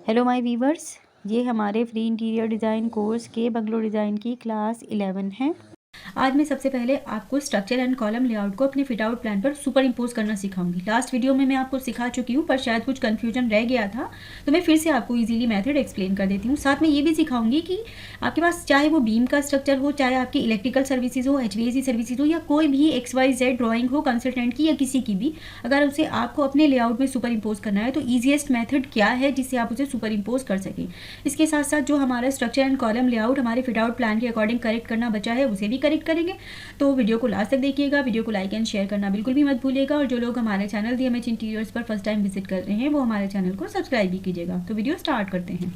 Hello my viewers, ये हमारे free interior design course के बंगलो डिज़ाइन की क्लास 11 है। आज मैं सबसे पहले आपको स्ट्रक्चर एंड कॉलम लेआउट को अपने फिट आउट प्लान पर सुपर इम्पोज करना सिखाऊंगी। लास्ट वीडियो में मैं आपको सिखा चुकी हूँ, पर शायद कुछ कन्फ्यूजन रह गया था, तो मैं फिर से आपको इजीली मेथड एक्सप्लेन कर देती हूँ। साथ में ये भी सिखाऊंगी कि आपके पास चाहे वो बीम का स्ट्रक्चर हो, चाहे आपकी इलेक्ट्रिकल सर्विसेज हो, HVAC सर्विसेज हो, या कोई भी XYZ ड्राइंग हो कंसल्टेंट की या किसी की भी, अगर उसे आपको अपने लेआउट में सुपर इम्पोज करना है तो ईजिएस्ट मेथड क्या है जिससे आप उसे सुपर इम्पोज कर सकें। इसके साथ साथ जो हमारा स्ट्रक्चर एंड कॉलम लेआउट हमारे फिट आउट प्लान के अकॉर्डिंग करेक्ट करना बचा है, उसे भी करेक्ट करेंगे। तो वीडियो को लास्ट तक देखिएगा। वीडियो को लाइक एंड शेयर करना बिल्कुल भी मत भूलिएगा, और जो लोग हमारे चैनल DMH इंटीरियर्स पर फर्स्ट टाइम विजिट कर रहे हैं वो हमारे चैनल को सब्सक्राइब भी कीजिएगा। तो वीडियो स्टार्ट करते हैं।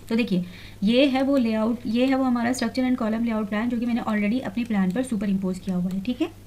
तो देखिए, ये है वो लेआउट, ये है वो हमारा structure and column layout plan जो कि मैंने ऑलरेडी अपने प्लान पर सुपर इम्पोज किया हुआ है। ठीक है,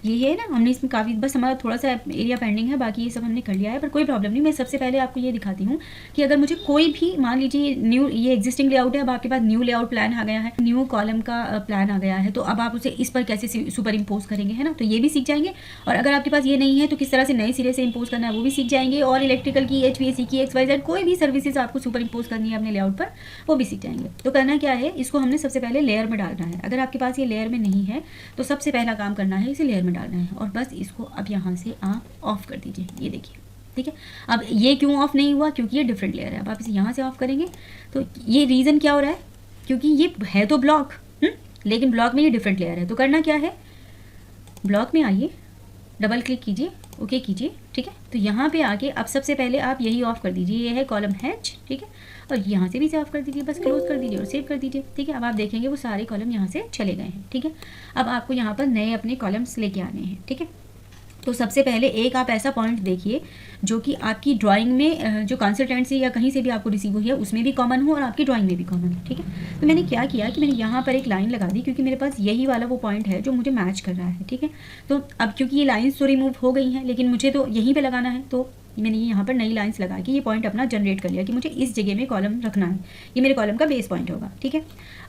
ये है ना, हमने इसमें काफ़ी, बस हमारा थोड़ा सा एरिया पेंडिंग है, बाकी ये सब हमने कर लिया है, पर कोई प्रॉब्लम नहीं। मैं सबसे पहले आपको ये दिखाती हूँ कि अगर मुझे कोई भी, मान लीजिए न्यू, ये एग्जिस्टिंग लेआउट है, अब आपके पास न्यू लेआउट प्लान आ गया है, न्यू कॉलम का प्लान आ गया है, तो अब आप उसे इस पर कैसे सुपर इम्पोज करेंगे, है ना, तो ये भी सीख जाएंगे। और अगर आपके पास ये नहीं है तो किस तरह से नए सिरे से इम्पोज करना है वो भी सीख जाएंगे, और इलेक्ट्रिकल की, HVAC की, XYZ कोई भी सर्विसेज आपको सुपर इम्पोज करनी है अपने लेआउट पर, वो भी सीख जाएंगे। तो करना क्या है, इसको हमने सबसे पहले लेयर में डालना है। अगर आपके पास ये लेयर में नहीं है तो सबसे पहला काम करना है इसे लेयर में डालना है, और बस इसको अब यहाँ से आप ऑफ कर दीजिए। ये देखिए, ठीक है। अब ये क्यों ऑफ नहीं हुआ, क्योंकि ये डिफरेंट लेयर है। अब आप इसे यहाँ से ऑफ करेंगे तो ये रीज़न क्या हो रहा है, क्योंकि ये है तो ब्लॉक, लेकिन ब्लॉक में ये डिफरेंट लेयर है। तो करना क्या है, ब्लॉक में आइए, डबल क्लिक कीजिए, ओके कीजिए, ठीक है। तो यहाँ पे आके अब सबसे पहले आप यही ऑफ कर दीजिए, ये है कॉलम H, ठीक है, और यहाँ से भी इसे ऑफ कर दीजिए, बस क्लोज कर दीजिए और सेव कर दीजिए, ठीक है। अब आप देखेंगे वो सारे कॉलम यहाँ से चले गए हैं, ठीक है। अब आपको यहाँ पर नए अपने कॉलम्स लेके आने हैं, ठीक है। तो सबसे पहले एक आप ऐसा पॉइंट देखिए जो कि आपकी ड्राइंग में, जो कंसल्टेंट से या कहीं से भी आपको रिसीव हुई है उसमें भी कॉमन हो और आपकी ड्राइंग में भी कॉमन है, ठीक है। तो मैंने क्या किया कि मैंने यहाँ पर एक लाइन लगा दी, क्योंकि मेरे पास यही वाला वो पॉइंट है जो मुझे मैच कर रहा है, ठीक है। तो अब क्योंकि ये लाइन्स तो रिमूव हो गई हैं, लेकिन मुझे तो यहीं पर लगाना है, तो मैंने यहाँ पर नई लाइन्स लगा के ये पॉइंट अपना जनरेट कर लिया कि मुझे इस जगह में कॉलम रखना है, ये मेरे कॉलम का बेस पॉइंट होगा, ठीक है।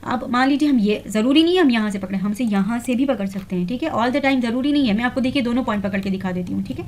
अब मान लीजिए हम, ये ज़रूरी नहीं है हम यहाँ से पकड़ें, हमसे यहाँ से भी पकड़ सकते हैं, ठीक है। ऑल द टाइम ज़रूरी नहीं है, मैं आपको देखिए दोनों पॉइंट पकड़ के दिखा देती हूँ, ठीक है।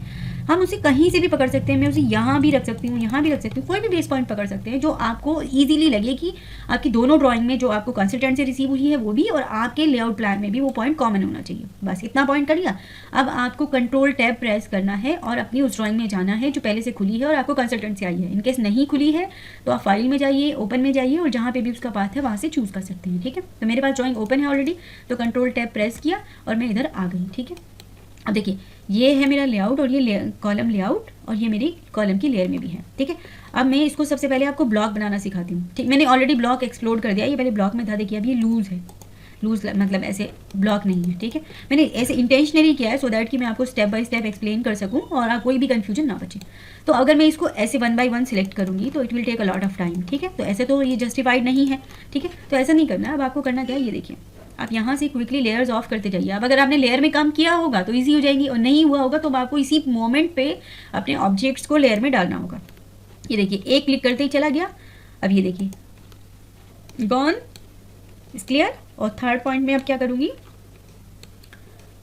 हम उसे कहीं से भी पकड़ सकते हैं, मैं उसे यहाँ भी रख सकती हूँ, यहाँ भी रख सकती हूँ, कोई भी बेस पॉइंट पकड़ सकते हैं जो आपको ईजिली लगे कि आपकी दोनों ड्राइंग में जो आपको कंसल्टेंट से रिसीव हुई है वो भी, और आपके लेआउट प्लान में भी वो पॉइंट कॉमन होना चाहिए। बस इतना पॉइंट कर लिया। अब आपको कंट्रोल टैब प्रेस करना है और अपनी उस ड्राइंग में जाना है जो पहले से खुली है और आपको कंसल्टेंट से आई है। इनकेस नहीं खुली है तो आप फाइल में जाइए, ओपन में जाइए, और जहाँ पे भी उसका पाथ है वहाँ से चूज़ कर सकते हैं, ठीक है। तो मेरे पास ड्राइंग ओपन है ऑलरेडी, तो कंट्रोल टैब प्रेस किया और मैं इधर आ गई, ठीक है। अब देखिए, ये है मेरा लेआउट और ये कॉलम लेआउट, और ये मेरी कॉलम की लेयर में भी है, ठीक है। अब मैं इसको सबसे पहले आपको ब्लॉक बनाना सिखाती हूँ, ठीक। मैंने ऑलरेडी ब्लॉक एक्सप्लोर कर दिया, ये पहले ब्लॉक में था, देखिए अब ये लूज़ है, लूज मतलब ऐसे ब्लॉक नहीं है, ठीक है। मैंने ऐसे इंटेंशनली किया है सो दैट कि मैं आपको स्टेप बाय स्टेप एक्सप्लेन कर सकूं और आप कोई भी कंफ्यूजन ना बचे। तो अगर मैं इसको ऐसे 1 by 1 सिलेक्ट करूंगी तो it will take a lot of time, ठीक है। तो ऐसे तो ये जस्टिफाइड नहीं है, ठीक है। तो ऐसा नहीं करना। अब आपको करना क्या है, ये देखिए, आप यहाँ से क्विकली लेयर्स ऑफ करते जाइए। अब अगर आपने लेयर में काम किया होगा तो ईजी हो जाएगी, और नहीं हुआ होगा तो आपको इसी मोमेंट पे अपने ऑब्जेक्ट्स को लेयर में डालना होगा। ये देखिए, एक क्लिक करते ही चला गया। अब ये देखिए, गॉन, इज क्लियर। और थर्ड पॉइंट में अब क्या करूँगी,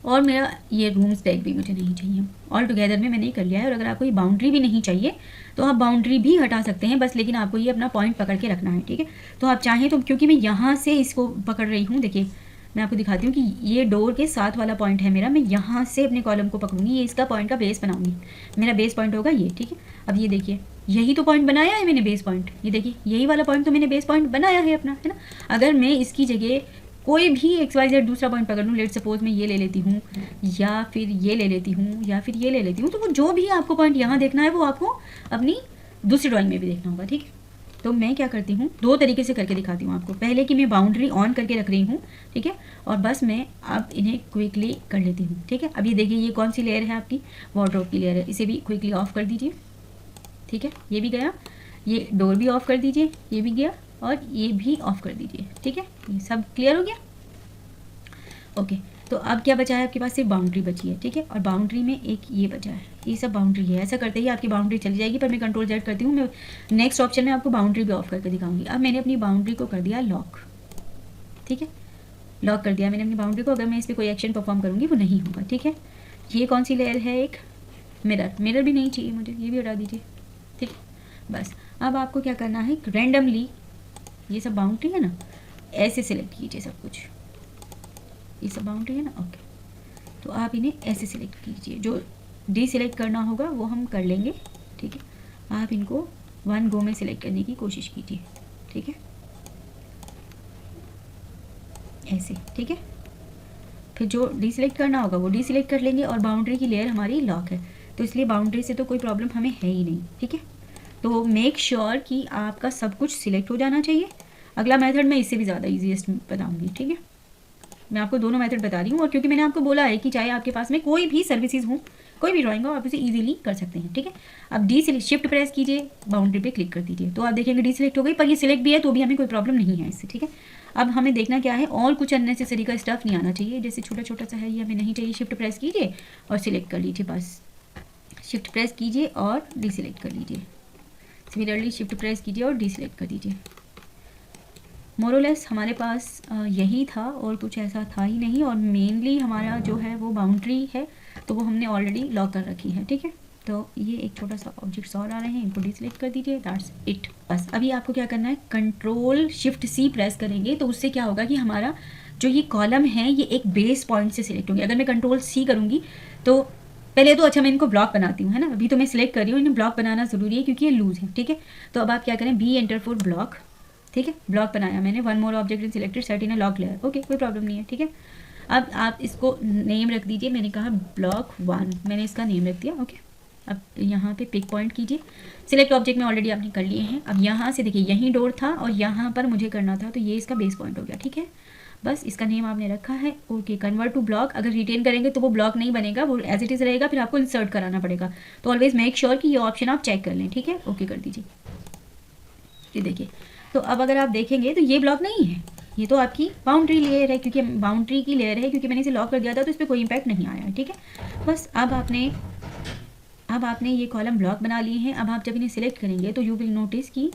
और मेरा ये रूम स्टैक भी मुझे नहीं चाहिए, ऑल टुगेदर में मैंने कर लिया है। और अगर आपको ये बाउंड्री भी नहीं चाहिए तो आप बाउंड्री भी हटा सकते हैं, बस लेकिन आपको ये अपना पॉइंट पकड़ के रखना है, ठीक है। तो आप चाहें तो, क्योंकि मैं यहाँ से इसको पकड़ रही हूँ, देखिए मैं आपको दिखाती हूँ कि ये डोर के साथ वाला पॉइंट है मेरा, मैं यहाँ से अपने कॉलम को पकड़ूंगी, ये इसका पॉइंट का बेस बनाऊंगी, मेरा बेस पॉइंट होगा ये, ठीक है। अब ये देखिए, यही तो पॉइंट बनाया है मैंने बेस पॉइंट, ये देखिए यही वाला पॉइंट तो मैंने बेस पॉइंट बनाया है अपना, है ना। अगर मैं इसकी जगह कोई भी XYZ दूसरा पॉइंट पकड़ लूँ, लेट सपोज मैं ये ले लेती हूँ, या फिर ये ले लेती हूँ, या फिर ये ले लेती हूँ, तो वो जो भी आपको पॉइंट यहाँ देखना है वो आपको अपनी दूसरी ड्राइंग में भी देखना होगा, ठीक है। तो मैं क्या करती हूँ, दो तरीके से करके दिखाती हूँ आपको। पहले कि मैं बाउंड्री ऑन करके रख रही हूँ, ठीक है, और बस मैं अब इन्हें क्विकली कर लेती हूँ, ठीक है। अब ये देखिए, ये कौन सी लेयर है आपकी, वार्डरोब की लेयर है, इसे भी क्विकली ऑफ कर दीजिए, ठीक है। ये भी गया, ये डोर भी ऑफ कर दीजिए, ये भी गया, और ये भी ऑफ कर दीजिए, ठीक है। ये सब क्लियर हो गया, ओके। तो अब क्या बचा है आपके पास, सिर्फ बाउंड्री बची है, ठीक है। और बाउंड्री में एक ये बचा है, ये सब बाउंड्री है। ऐसा करते ही आपकी बाउंड्री चली जाएगी, पर मैं कंट्रोल Z करती हूँ, मैं नेक्स्ट ऑप्शन में आपको बाउंड्री भी ऑफ करके दिखाऊंगी। अब मैंने अपनी बाउंड्री को कर दिया लॉक, ठीक है, लॉक कर दिया मैंने अपनी बाउंड्री को। अगर मैं इस पर कोई एक्शन परफॉर्म करूँगी वो नहीं होगा, ठीक है। ये कौन सी लेयर है, एक मिरर भी नहीं चाहिए मुझे, ये भी हटा दीजिए, ठीक है। बस अब आपको क्या करना है, रैंडमली ये सब बाउंड्री है ना, ऐसे सिलेक्ट कीजिए सब कुछ, ये सब बाउंड्री है ना, ओके। तो आप इन्हें ऐसे सिलेक्ट कीजिए, जो डीसिलेक्ट करना होगा वो हम कर लेंगे, ठीक है। आप इनको वन गो में सिलेक्ट करने की कोशिश कीजिए, ठीक है, ऐसे, ठीक है। फिर जो डीसिलेक्ट करना होगा वो डीसिलेक्ट कर लेंगे। और बाउंड्री की लेयर हमारी लॉक है, तो इसलिए बाउंड्री से तो कोई प्रॉब्लम हमें है ही नहीं, ठीक है। तो मेक श्योर कि आपका सब कुछ सिलेक्ट हो जाना चाहिए। अगला मेथड मैं इससे भी ज़्यादा ईजीएस्ट बताऊँगी, ठीक है। मैं आपको दोनों मेथड बता रही हूँ, और क्योंकि मैंने आपको बोला है कि चाहे आपके पास में कोई भी सर्विसेज हो, कोई भी ड्राइंग हो, आप उसे इजीली कर सकते हैं, ठीक है। अब डी सिलेक्ट, शिफ्ट प्रेस कीजिए, बाउंड्री पे क्लिक कर दीजिए, तो आप देखेंगे डी सिलेक्ट हो गई, पर ये सिलेक्ट भी है तो भी हमें कोई प्रॉब्लम नहीं है इससे, ठीक है। अब हमें देखना क्या है, और कुछ अननेसेसरी का स्टफ नहीं आना चाहिए, जैसे छोटा छोटा सा है ये हमें नहीं चाहिए। शिफ्ट प्रेस कीजिए और सिलेक्ट कर लीजिए, बस शिफ्ट प्रेस कीजिए और डी सिलेक्ट कर लीजिए। सिमिलरली शिफ्ट प्रेस कीजिए और डी सिलेक्ट कर दीजिए। मोरलेस हमारे पास यही था, और कुछ ऐसा था ही नहीं। और मेनली हमारा जो है वो बाउंड्री है, तो वो हमने ऑलरेडी लॉक कर रखी है, ठीक है। तो ये एक छोटा सा ऑब्जेक्ट्स और आ रहे हैं, इनको डिसलेक्ट कर दीजिए, दैट्स इट। बस अभी आपको क्या करना है, कंट्रोल शिफ्ट सी प्रेस करेंगे तो उससे क्या होगा कि हमारा जो ये कॉलम है ये एक बेस पॉइंट से सिलेक्ट होंगे। अगर मैं कंट्रोल सी करूँगी तो पहले तो अच्छा मैं इनको ब्लॉक बनाती हूँ, है ना। अभी तो मैं सिलेक्ट कर रही हूँ, इन्हें ब्लॉक बनाना ज़रूरी है क्योंकि ये लूज है, ठीक है। तो अब आप क्या करें, बी एंटर फॉर ब्लॉक, ठीक है। ब्लॉक बनाया मैंने, one more object in selected set in a lock layer, okay, कोई प्रॉब्लम नहीं है, ठीक है। अब आप इसको नेम रख दीजिए, मैंने कहा ब्लॉक 1, मैंने इसका नेम रख दिया, ओके। अब यहाँ पे पिक पॉइंट कीजिए, सिलेक्ट ऑब्जेक्ट में ऑलरेडी आपने कर लिए हैं। अब यहाँ से देखिए यहीं डोर था और यहाँ पर मुझे करना था, तो ये इसका बेस पॉइंट हो गया, ठीक है। बस इसका नेम आपने रखा है, ओके। कन्वर्ट टू ब्लॉक, अगर रिटेन करेंगे तो वो ब्लॉक नहीं बनेगा, वो एज इट इज़ रहेगा, फिर आपको इंसर्ट कराना पड़ेगा। तो ऑलवेज मेक श्योर कि ये ऑप्शन आप चेक कर लें, ठीक है, ओके कर दीजिए। ये देखिए, तो अब अगर आप देखेंगे तो ये ब्लॉक नहीं है, ये तो आपकी बाउंड्री लेयर है, क्योंकि बाउंड्री की लेयर है, क्योंकि मैंने इसे लॉक कर दिया था तो इस पर कोई इंपैक्ट नहीं आया है, ठीक है। बस अब आपने ये कॉलम ब्लॉक बना लिए हैं। अब आप जब इन्हें सिलेक्ट करेंगे तो यू विल नोटिस कि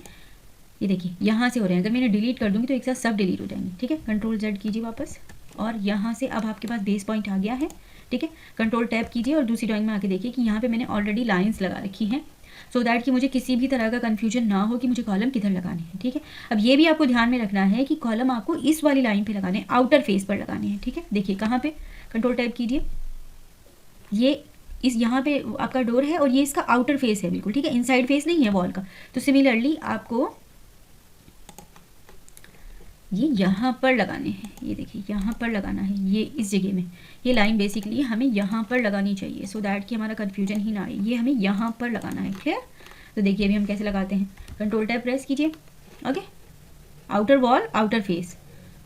ये देखिए यहाँ से हो रहे हैं। अगर मैं इन्हें डिलीट कर दूँगी तो एक साथ सब डिलीट हो जाएंगे, ठीक है। कंट्रोल जेड कीजिए वापस, और यहाँ से अब आपके पास बेस पॉइंट आ गया है, ठीक है। कंट्रोल टैप कीजिए और दूसरी ड्राइंग में आके देखिए कि यहाँ पे मैंने ऑलरेडी लाइंस लगा रखी हैं, सो दैट कि मुझे किसी भी तरह का कन्फ्यूजन ना हो कि मुझे कॉलम किधर लगाने हैं, ठीक है। अब ये भी आपको ध्यान में रखना है कि कॉलम आपको इस वाली लाइन पे लगाने हैं, आउटर फेस पर लगाने हैं, ठीक है। देखिए कहाँ पे, कंट्रोल टैप कीजिए, ये इस यहाँ पे आपका डोर है और ये इसका आउटर फेस है बिल्कुल, ठीक है, इनसाइड फेस नहीं है वॉल का। तो सिमिलरली आपको ये यहाँ पर लगाने हैं, ये देखिए यहाँ पर लगाना है, ये इस जगह में, ये लाइन बेसिकली हमें यहाँ पर लगानी चाहिए, सो दैट कि हमारा कन्फ्यूजन ही ना आए। ये हमें यहाँ पर लगाना है, क्लियर। तो देखिए अभी हम कैसे लगाते हैं, कंट्रोल टैप प्रेस कीजिए, okay. Outer wall, outer face,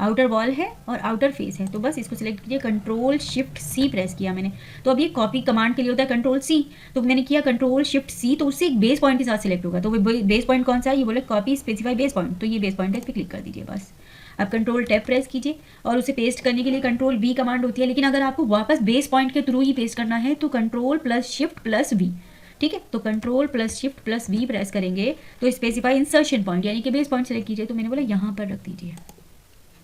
outer wall है और आउटर फेस है, तो बस इसको सिलेक्ट कीजिए, कंट्रोल शिफ्ट सी प्रेस किया मैंने। तो अब ये कॉपी कमांड के लिए होता है कंट्रोल सी, तो मैंने किया कंट्रोल शिफ्ट सी, तो उससे एक बेस पॉइंट के साथ सिलेक्ट होगा। तो वो बेस पॉइंट कौन सा है, ये बोले कॉपी स्पेसिफाई बेस पॉइंट, तो ये बेस पॉइंट है, इस पर क्लिक कर दीजिए बस। अब कंट्रोल टैप प्रेस कीजिए और उसे पेस्ट करने के लिए कंट्रोल वी कमांड होती है, लेकिन अगर आपको वापस बेस पॉइंट के थ्रू ही पेस्ट करना है तो control plus shift plus V, ठीक है। तो control plus shift plus V press करेंगे तो स्पेसिफाई इंसर्शन पॉइंट यानी कि बेस पॉइंट सेलेक्ट कीजिए, तो मैंने बोला यहाँ पर रख दीजिए,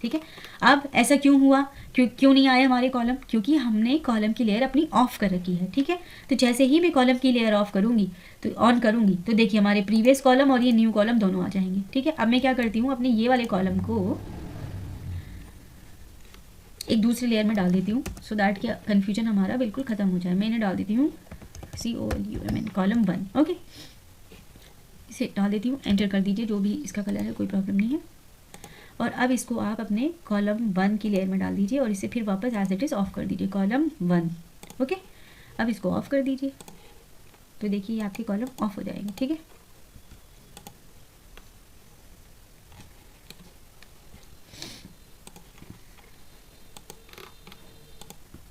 ठीक है। अब ऐसा क्यों हुआ, क्यों नहीं आया हमारे कॉलम, क्योंकि हमने कॉलम की लेयर अपनी ऑफ कर रखी है, ठीक है। तो जैसे ही मैं कॉलम की लेयर ऑफ करूंगी तो ऑन करूंगी तो देखिए हमारे प्रीवियस कॉलम और ये न्यू कॉलम दोनों आ जाएंगे, ठीक है। अब मैं क्या करती हूँ, अपने ये वाले कॉलम को एक दूसरी लेयर में डाल देती हूँ, सो दैट कि कन्फ्यूजन हमारा बिल्कुल ख़त्म हो जाए। मैं इन्हें डाल देती हूँ COLUMN कॉलम 1, ओके, इसे डाल देती हूँ, एंटर कर दीजिए, जो भी इसका कलर है कोई प्रॉब्लम नहीं है। और अब इसको आप अपने कॉलम 1 की लेयर में डाल दीजिए और इसे फिर वापस एज इट इज़ ऑफ कर दीजिए, कॉलम 1, ओके। अब इसको ऑफ कर दीजिए, तो देखिए ये आपके कॉलम ऑफ हो जाएंगे, ठीक है।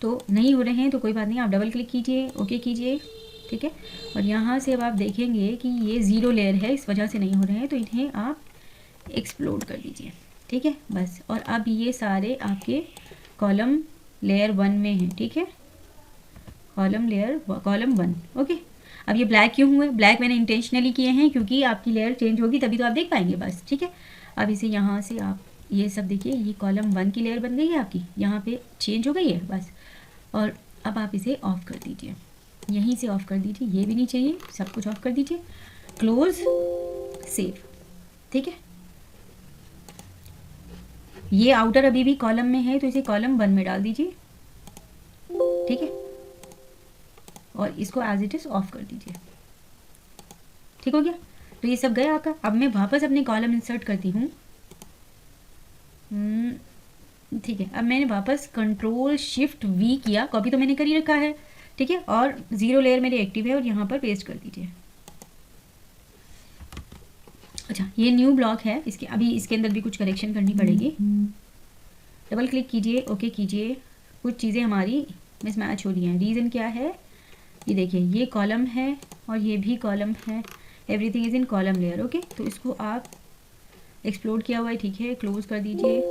तो नहीं हो रहे हैं तो कोई बात नहीं, आप डबल क्लिक कीजिए, ओके कीजिए, ठीक है। और यहाँ से अब आप देखेंगे कि ये ज़ीरो लेयर है, इस वजह से नहीं हो रहे हैं, तो इन्हें आप एक्सप्लोड कर दीजिए, ठीक है, बस। और अब ये सारे आपके कॉलम लेयर 1 में हैं, ठीक है, कॉलम 1, ओके। अब ये ब्लैक क्यों हुए, ब्लैक मैंने इंटेंशनली किए हैं क्योंकि आपकी लेयर चेंज होगी तभी तो आप देख पाएंगे, बस, ठीक है। अब इसे यहाँ से आप ये सब देखिए, ये कॉलम 1 की लेयर बन गई है आपकी, यहाँ पे चेंज हो गई है बस। और अब आप इसे ऑफ कर दीजिए, यहीं से ऑफ कर दीजिए, ये भी नहीं चाहिए, सब कुछ ऑफ कर दीजिए, क्लोज, सेव। ठीक है, ये आउटर अभी भी कॉलम में है तो इसे कॉलम 1 में डाल दीजिए। ठीक है, और इसको एज इट इज ऑफ कर दीजिए। ठीक हो गया, तो ये सब गया आपका। अब मैं वापस अपने कॉलम इंसर्ट करती हूँ। ठीक है, अब मैंने वापस कंट्रोल शिफ्ट वी किया, कॉपी तो मैंने कर ही रखा है। ठीक है, और 0 लेयर मेरी एक्टिव है और यहाँ पर पेस्ट कर दीजिए। अच्छा, ये न्यू ब्लॉक है, इसके अभी इसके अंदर भी कुछ करेक्शन करनी पड़ेगी। डबल क्लिक कीजिए, ओके कीजिए। कुछ चीज़ें हमारी मिसमैच हो रही हैं, रीज़न क्या है? ये देखिए, ये कॉलम है और ये भी कॉलम है, everything is in column layer. Okay, तो इसको आप एक्सप्लोड किया हुआ है, ठीक है, क्लोज कर दीजिए,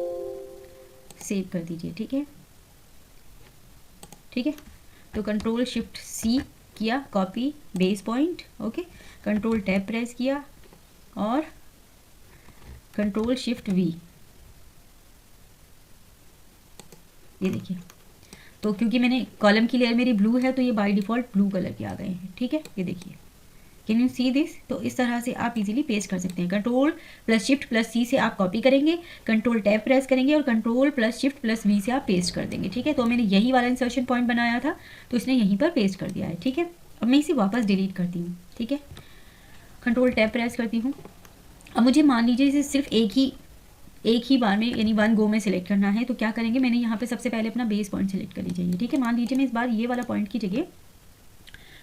सेव कर दीजिए। ठीक है, ठीक है, तो कंट्रोल शिफ्ट सी किया, copy base point. Okay, control tab press किया और कंट्रोल शिफ्ट वी, ये देखिए। तो क्योंकि मैंने कॉलम की लेयर मेरी ब्लू है तो ये बाय डिफ़ॉल्ट ब्लू कलर के आ गए हैं। ठीक है, ये देखिए, कैन यू सी दिस? तो इस तरह से आप इजीली पेस्ट कर सकते हैं। Control plus shift plus C से आप कॉपी करेंगे, कंट्रोल टैब प्रेस करेंगे और control plus shift plus V से आप पेस्ट कर देंगे। ठीक है, तो मैंने यही वाला इंसर्शन पॉइंट बनाया था तो इसने यहीं पर पेस्ट कर दिया है। ठीक है, अब मैं इसे वापस डिलीट करती हूँ। ठीक है, कंट्रोल टैब प्रेस करती हूँ। अब मुझे मान लीजिए इसे सिर्फ एक ही बार में यानी 1 गो में सिलेक्ट करना है, तो क्या करेंगे, मैंने यहाँ पे सबसे पहले अपना बेस पॉइंट सेलेक्ट कर लीजिए। ठीक है, मान लीजिए मैं इस बार ये वाला पॉइंट की जगह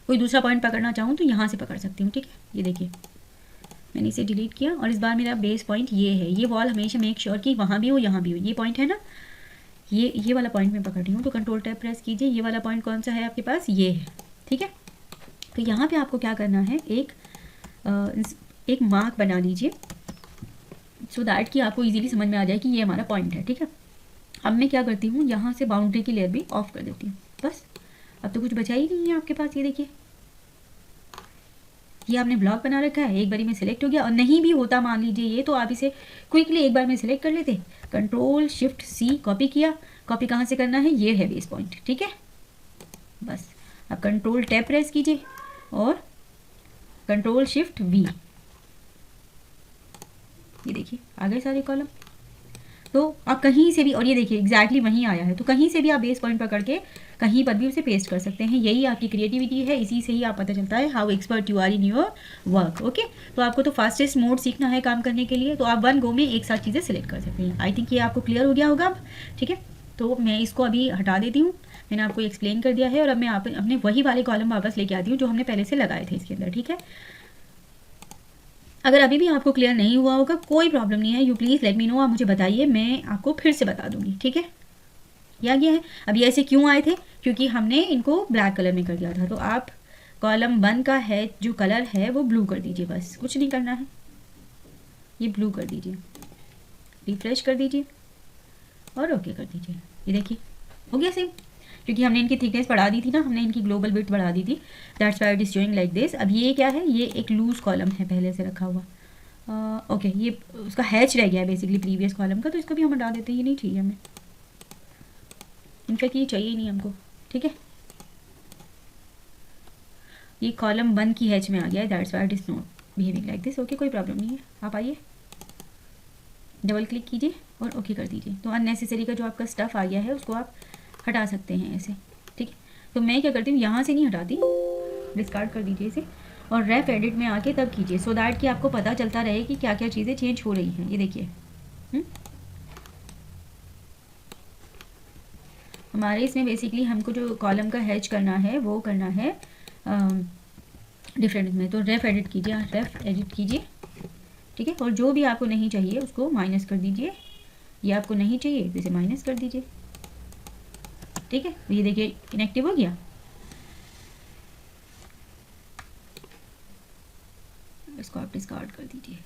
कोई दूसरा पॉइंट पकड़ना चाहूँ तो यहाँ से पकड़ सकती हूँ। ठीक है, ये देखिए, मैंने इसे डिलीट किया और इस बार मेरा बेस पॉइंट ये है। ये वॉल हमेशा मेक श्योर कि वहाँ भी हो यहाँ भी हो, ये पॉइंट है ना, ये वाला पॉइंट मैं पकड़ रही हूँ। तो कंट्रोल टैब प्रेस कीजिए, ये वाला पॉइंट कौन सा है आपके पास, ये है। ठीक है, तो यहाँ पे आपको क्या करना है, एक मार्क बना लीजिए सो दैट कि आपको इजीली समझ में आ जाए कि ये हमारा पॉइंट है। ठीक है, अब मैं क्या करती हूँ, यहाँ से बाउंड्री की लेयर भी ऑफ कर देती हूँ। बस, अब तो कुछ बचा ही नहीं है आपके पास। ये देखिए, ये आपने ब्लॉक बना रखा है, एक बारी में सिलेक्ट हो गया। और नहीं भी होता मान लीजिए ये, तो आप इसे क्विकली एक बार में सिलेक्ट कर लेते, कंट्रोल शिफ्ट सी, कॉपी किया। कॉपी कहाँ से करना है, ये है बेस पॉइंट। ठीक है, बस अब कंट्रोल टैब प्रेस कीजिए और कंट्रोल शिफ्ट वी, ये देखिए आ गए सारे कॉलम। तो आप कहीं से भी, और ये देखिए एग्जैक्टली वहीं आया है, तो कहीं से भी आप बेस पॉइंट पकड़ के कहीं पर भी उसे पेस्ट कर सकते हैं। यही आपकी क्रिएटिविटी है, इसी से ही आप पता चलता है how expert you are in your work. Okay, तो आपको तो फास्टेस्ट मोड सीखना है काम करने के लिए, तो आप 1 गो में एक साथ चीज़ें सिलेक्ट कर सकते हैं। आई थिंक ये आपको क्लियर हो गया होगा अब। ठीक है, तो मैं इसको अभी हटा देती हूँ, मैंने आपको एक्सप्लेन कर दिया है। और अब मैं अपने वही वाले कॉलम वापस लेके आती हूँ जो हमने पहले से लगाए थे इसके अंदर। ठीक है, अगर अभी भी आपको क्लियर नहीं हुआ होगा कोई प्रॉब्लम नहीं है, you please let me know, आप मुझे बताइए, मैं आपको फिर से बता दूंगी। ठीक है, ये आ गया है। अब ये ऐसे क्यों आए थे, क्योंकि हमने इनको ब्लैक कलर में कर दिया था। तो आप कॉलम 1 का है जो कलर है वो ब्लू कर दीजिए, बस कुछ नहीं करना है, ये ब्लू कर दीजिए, रिफ्रेश कर दीजिए और ओके कर दीजिए। ये देखिए हो गया सेम, क्योंकि हमने इनकी थिकनेस बढ़ा दी थी ना, हमने इनकी ग्लोबल विड्थ बढ़ा दी थी, that's why it is showing like this. अब ये क्या है, ये एक लूज कॉलम है पहले से रखा हुआ। ओके, ये उसका हैच रह गया है बेसिकली प्रीवियस कॉलम का, तो इसको भी हम हटा देते हैं, ये नहीं चाहिए हमें, इनफैक्ट ये चाहिए ही नहीं हमको। ठीक है, ये कॉलम 1 की हैच में आ गया है, that's why it is not behaving like this. Okay, कोई प्रॉब्लम नहीं है, आप आइए, डबल क्लिक कीजिए और ओके कर दीजिए। तो अननेसेसरी का जो आपका स्टफ़ आ गया है उसको आप हटा सकते हैं ऐसे। ठीक है, तो मैं क्या करती हूँ, यहाँ से नहीं हटाती, डिस्कार्ड कर दीजिए इसे और रेफ एडिट में आके तब कीजिए, सो दैट कि आपको पता चलता रहे कि क्या क्या चीज़ें चेंज हो रही हैं। ये देखिए, हमारे इसमें बेसिकली हमको जो कॉलम का हैच करना है वो करना है डिफरेंट में। तो रेफ एडिट कीजिए, रेफ एडिट कीजिए। ठीक है, और जो भी आपको नहीं चाहिए उसको माइनस कर दीजिए, ये आपको नहीं चाहिए तो इसे माइनस कर दीजिए। ठीक है, ये देखिए इनएक्टिव हो गया, इसको आप डिस्कार्ड कर दीजिए।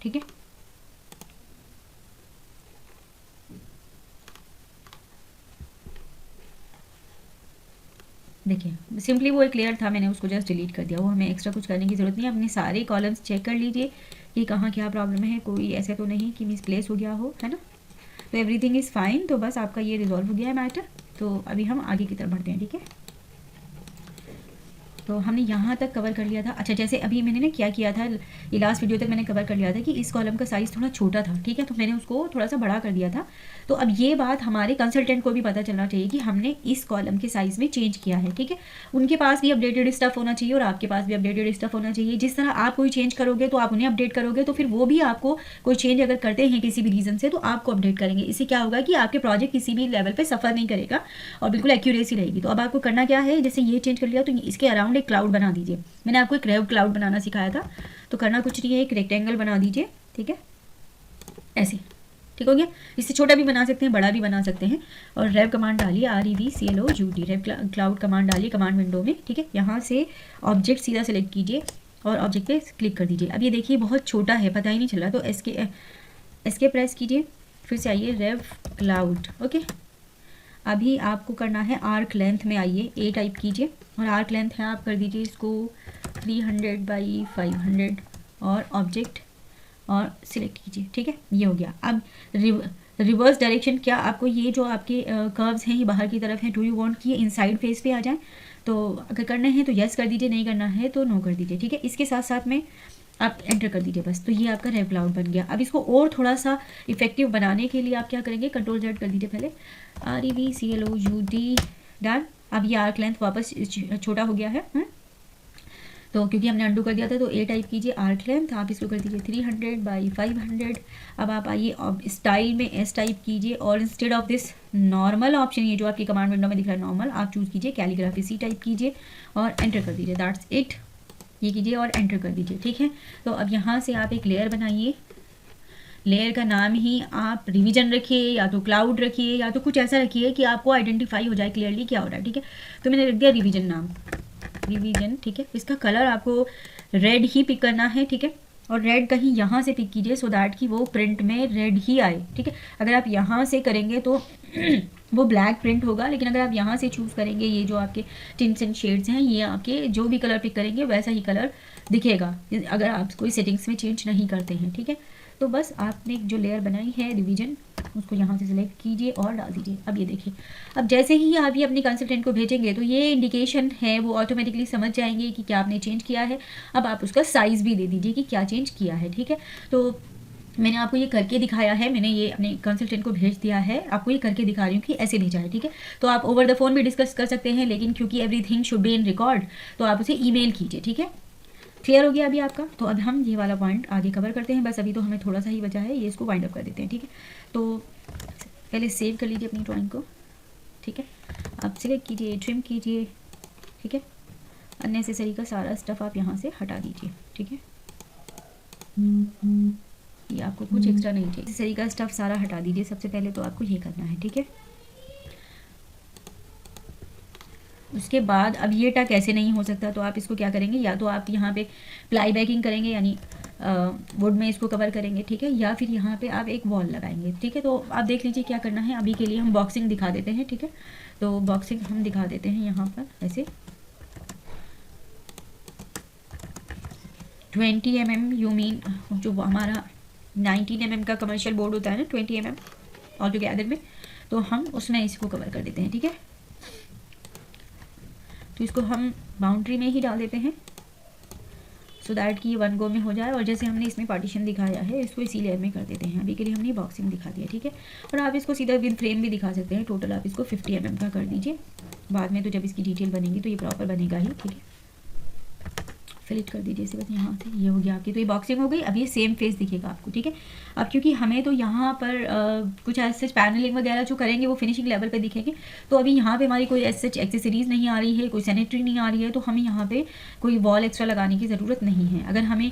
ठीक है, देखिए सिंपली वो एक लेयर था, मैंने उसको जस्ट डिलीट कर दिया, वो हमें एक्स्ट्रा कुछ करने की ज़रूरत नहीं है। अपने सारे कॉलम्स चेक कर लीजिए कि कहाँ क्या प्रॉब्लम है, कोई ऐसा तो नहीं कि मिसप्लेस हो गया हो, है ना। तो एवरीथिंग इज़ फाइन, तो बस आपका ये रिजॉल्व हो गया है मैटर। तो अभी हम आगे की तरफ बढ़ते हैं, ठीक है। तो हमने यहाँ तक कवर कर लिया था। अच्छा, जैसे अभी मैंने ना क्या किया था, ये लास्ट वीडियो तक मैंने कवर कर लिया था कि इस कॉलम का साइज़ थोड़ा छोटा था, ठीक है, तो मैंने उसको थोड़ा सा बड़ा कर दिया था। तो अब ये बात हमारे कंसल्टेंट को भी पता चलना चाहिए कि हमने इस कॉलम के साइज़ में चेंज किया है, ठीक है। उनके पास भी अपडेटेड स्टफ होना चाहिए और आपके पास भी अपडेटेड स्टफ होना चाहिए। जिस तरह आप कोई चेंज करोगे तो आप उन्हें अपडेट करोगे, तो फिर वो भी आपको कोई चेंज अगर करते हैं किसी भी रीज़न से तो आपको अपडेट करेंगे। इससे क्या होगा कि आपके प्रोजेक्ट किसी भी लेवल पर सफ़र नहीं करेगा और बिल्कुल एक्यूरेसी रहेगी। तो अब आपको करना क्या है, जैसे ये चेंज कर लिया तो इसके अराउंड एक क्लाउड बना दीजिए। मैंने आपको एक रेव क्लाउड बनाना सिखाया था, तो करना कुछ नहीं है, एक रेक्टेंगल बना दीजिए, ठीक है, ऐसे, ठीक हो गया। इससे छोटा भी बना सकते हैं, बड़ा भी बना सकते हैं। और रेव कमांड डालिए, REVCLOUD, रेव क्लाउड कमांड डालिए कमांड विंडो में, ठीक है। यहाँ से ऑब्जेक्ट सीधा सेलेक्ट कीजिए और ऑब्जेक्ट पे क्लिक कर दीजिए। अब ये देखिए बहुत छोटा है, पता ही नहीं चल रहा, तो एस्के प्रेस कीजिए, फिर से आइए रेव क्लाउड, ओके। अभी आपको करना है आर्क लेंथ में आइए, A टाइप कीजिए और आर्क लेंथ है आप कर दीजिए इसको 300 बाई 500 और ऑब्जेक्ट और सिलेक्ट कीजिए, ठीक है, ये हो गया। अब रिवर्स डायरेक्शन, क्या आपको ये जो आपके कर्व्स हैं ये बाहर की तरफ हैं, डू यू वांट कि ये इनसाइड फेस पे आ जाएं? तो अगर करना है तो यस कर दीजिए, नहीं करना है तो नो कर दीजिए, ठीक है। इसके साथ साथ में आप एंटर कर दीजिए बस, तो ये आपका रेव क्लाउड बन गया। अब इसको और थोड़ा सा इफेक्टिव बनाने के लिए आप क्या करेंगे, Ctrl Z कर दीजिए पहले, REVCLOUD, डन। अब ये आर्क लेंथ वापस छोटा हो गया है, तो क्योंकि हमने अंडू कर दिया था, तो A टाइप कीजिए आर्क लेंथ, आप इसको कर दीजिए 300 बाई 500। अब आप आइए स्टाइल में S टाइप कीजिए और instead of this normal option, ये जो आपकी कमांड विंडो में दिख रहा है नॉर्मल, आप चूज़ कीजिए कैलीग्राफी C टाइप कीजिए और एंटर कर दीजिए, दैट्स इट। ये कीजिए और एंटर कर दीजिए, ठीक है। तो अब यहाँ से आप एक लेयर बनाइए, लेयर का नाम ही आप रिवीजन रखिए या तो क्लाउड रखिए या तो कुछ ऐसा रखिए कि आपको आइडेंटिफाई हो जाए क्लियरली क्या हो रहा है, ठीक है। तो मैंने रख दिया रिवीजन नाम, रिवीजन, ठीक है। इसका कलर आपको रेड ही पिक करना है, ठीक है, और रेड कहीं यहाँ से पिक कीजिए सो दैट कि वो प्रिंट में रेड ही आए, ठीक है। अगर आप यहाँ से करेंगे तो वो ब्लैक प्रिंट होगा, लेकिन अगर आप यहाँ से चूज़ करेंगे, ये जो आपके टिंट्स एंड शेड्स हैं, ये आपके जो भी कलर पिक करेंगे वैसा ही कलर दिखेगा अगर आप कोई सेटिंग्स में चेंज नहीं करते हैं, ठीक है। तो बस आपने जो लेयर बनाई है रिवीजन, उसको यहाँ से सिलेक्ट कीजिए और डाल दीजिए। अब ये देखिए, अब जैसे ही आप ये अपने कंसल्टेंट को भेजेंगे तो ये इंडिकेशन है, वो ऑटोमेटिकली समझ जाएंगे कि क्या आपने चेंज किया है। अब आप उसका साइज़ भी दे दीजिए कि क्या चेंज किया है, ठीक है। तो मैंने आपको ये करके दिखाया है, मैंने ये अपने कंसल्टेंट को भेज दिया है, आपको ये करके दिखा रही हूँ कि ऐसे भेजा है, ठीक है। तो आप ओवर द फोन भी डिस्कस कर सकते हैं, लेकिन क्योंकि everything should be in record तो आप उसे ईमेल कीजिए, ठीक है। क्लियर हो गया अभी आपका। तो अब हम ये वाला पॉइंट आगे कवर करते हैं, बस अभी तो हमें थोड़ा सा ही बचा है, ये इसको वाइंड अप कर देते हैं, ठीक है। तो पहले सेव कर लीजिए अपनी ड्राइंग को, ठीक है। आप सिलेक्ट कीजिए, ट्रिम कीजिए, ठीक है। अननेसेसरी का सारा स्टफ आप यहाँ से हटा दीजिए, ठीक है। ये आपको कुछ एक्स्ट्रा नहीं चाहिए, नेसेसरी का स्टफ सारा हटा दीजिए। सबसे पहले तो आपको ये करना है, ठीक है। उसके बाद अब ये टक ऐसे नहीं हो सकता, तो आप इसको क्या करेंगे, या तो आप यहाँ पे प्लाई बैकिंग करेंगे यानी वुड में इसको कवर करेंगे, ठीक है, या फिर यहाँ पे आप एक वॉल लगाएंगे, ठीक है। तो आप देख लीजिए क्या करना है। अभी के लिए हम बॉक्सिंग दिखा देते हैं, ठीक है। तो बॉक्सिंग हम दिखा देते हैं यहाँ पर ऐसे 20 mm, यू मीन जो हमारा 19 mm का कमर्शियल बोर्ड होता है ना, 20 mm ऑल टुगेदर में, तो हम उसमें इसको कवर कर देते हैं, ठीक है। तो इसको हम बाउंड्री में ही डाल देते हैं सो दैट कि ये वन गो में हो जाए। और जैसे हमने इसमें पार्टीशन दिखाया है, इसको इसी लेयर में कर देते हैं। अभी के लिए हमने बॉक्सिंग दिखा दिया, ठीक है। और आप इसको सीधा विद फ्रेम भी दिखा सकते हैं। टोटल आप इसको 50 mm का कर दीजिए। बाद में तो जब इसकी डिटेल बनेगी तो ये प्रॉपर बनेगा ही, ठीक है। फिलिट कर दीजिए इसे बस यहाँ से, ये हो गया आपकी। तो ये बॉक्सिंग हो गई। अब ये सेम फेस दिखेगा आपको, ठीक है। अब क्योंकि हमें तो यहाँ पर कुछ ऐसे पैनलिंग वगैरह जो करेंगे वो फिनिशिंग लेवल पे दिखेंगे, तो अभी यहाँ पे हमारी कोई ऐसे एक्सेसरीज नहीं आ रही है, कोई सैनिटरी नहीं आ रही है, तो हमें यहाँ पे कोई वॉल एक्स्ट्रा लगाने की ज़रूरत नहीं है। अगर हमें